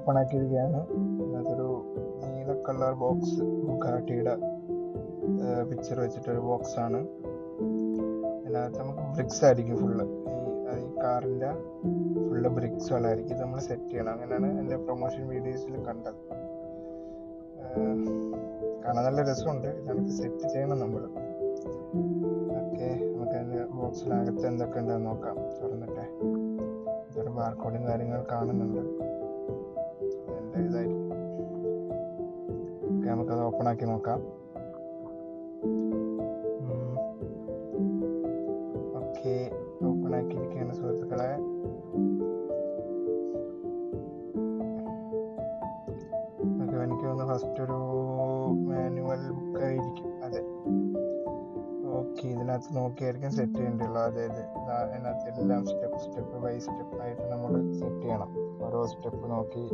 Open ആക്കിയിരിക്കുകയാണ്. അതിനകത്തൊരു നീല colour box, ബുഗാട്ടിയുടെ picture വെച്ചിട്ടൊരു ബോക്സാണ്. അതിനകത്ത് നമുക്ക് ബ്രിക്സ് ആയിരിക്കും ഫുള്ള്, ഈ കാറിൻ്റെ ഫുള്ള് ബ്രിക്സുകളായിരിക്കും. ഇത് നമ്മൾ സെറ്റ് ചെയ്യണം. അങ്ങനെയാണ് എൻ്റെ പ്രൊമോഷൻ വീഡിയോസിൽ കണ്ടത്. കാണാൻ നല്ല രസമുണ്ട്. ഇതാണ് സെറ്റ് ചെയ്യണം നമ്മൾ. ഓക്കെ, നമുക്ക് അതിൻ്റെ ബോക്സിനകത്ത് എന്തൊക്കെ ഉണ്ടെന്ന് നോക്കാം. തുറന്നിട്ടെ ഇതൊരു ബാർകോഡും കാര്യങ്ങൾ കാണുന്നുണ്ട്. അതിൻ്റെ ഇതായിരിക്കും. ഓക്കെ, നമുക്കത് ഓപ്പൺ ആക്കി നോക്കാം. ഓക്കെ, ഓപ്പൺ ആക്കിയിരിക്കുകയാണ് സുഹൃത്തുക്കളെ. എനിക്ക് തോന്നുന്നു ഫസ്റ്റ് ഒരു മാനുവൽ ബുക്ക് ആയിരിക്കും. അതെ, ഓക്കെ, ഇതിനകത്ത് നോക്കിയായിരിക്കും സെറ്റ് ചെയ്യേണ്ടതുള്ളൂ. അതായത് അതിനകത്ത് എല്ലാം സ്റ്റെപ്പ് ബൈ സ്റ്റെപ്പ് ആയിട്ട് നമ്മൾ സെറ്റ് ചെയ്യണം. ഓരോ സ്റ്റെപ്പ് നോക്കി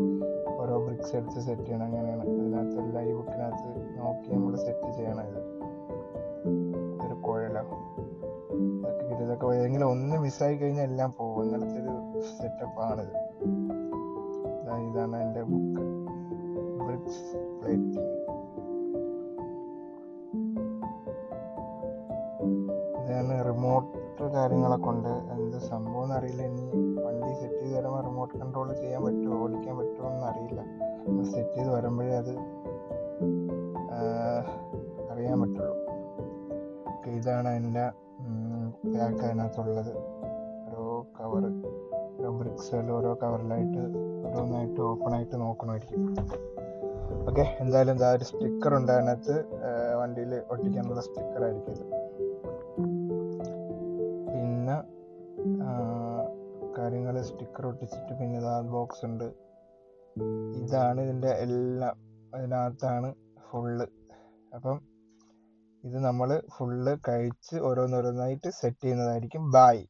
ഓരോ ബ്രിക്സ് എടുത്ത് സെറ്റ് ചെയ്യണം. അങ്ങനെയാണ് അതിനകത്ത് എല്ലാം ഈ ബുക്കിനകത്ത് നോക്കി നമ്മൾ സെറ്റ് ചെയ്യണം. ഇതൊരു കുഴലാണ്. ഇതൊക്കെ ഏതെങ്കിലും ഒന്ന് മിസ്സായി കഴിഞ്ഞാൽ എല്ലാം പോകും. അങ്ങനത്തെ ഒരു സെറ്റപ്പാണിത്. ഇതാണ് എൻ്റെ ബുക്ക്, ബ്രിക്സ് പ്ലേറ്റിംഗ്. ഇതാണ് റിമോട്ട് കാര്യങ്ങളൊക്കെ ഉണ്ട്. എന്ത് സംഭവം എന്നറിയില്ല. ഇനി വണ്ടി സെറ്റ് ചെയ്ത് വരുമ്പോൾ റിമോട്ട് കൺട്രോൾ ചെയ്യാൻ പറ്റുമോ, ഓടിക്കാൻ പറ്റുമോ എന്നറിയില്ല. സെറ്റ് ചെയ്ത് വരുമ്പോഴേ അത് അറിയാൻ പറ്റുള്ളൂ. ഇതാണ് എൻ്റെ പാക്ക് അതിനകത്തുള്ളത്. ഓരോ കവർ, ഓരോ ബ്രിക്സുകൾ ഓരോ കവറിലായിട്ട് ഓരോന്നായിട്ട് ഓപ്പൺ ആയിട്ട് നോക്കണമായിരിക്കും. ഓക്കെ, എന്തായാലും ഇതാ ഒരു സ്റ്റിക്കർ ഉണ്ട് അതിനകത്ത്. വണ്ടിയിൽ ഒട്ടിക്കാനുള്ള സ്റ്റിക്കറായിരിക്കും ഇത്. പിന്നെ കാര്യങ്ങൾ സ്റ്റിക്കർ ഒട്ടിച്ചിട്ട് പിന്നെ ഇതാ ബോക്സ് ഉണ്ട്. ഇതാണ് ഇതിൻ്റെ എല്ലാം അതിനകത്താണ് ഫുള്ള്. അപ്പം ഇത് നമ്മൾ ഫുള്ള് കഴിച്ച് ഓരോന്നോരോന്നായിട്ട് സെറ്റ് ചെയ്യുന്നതായിരിക്കും. ബായ്.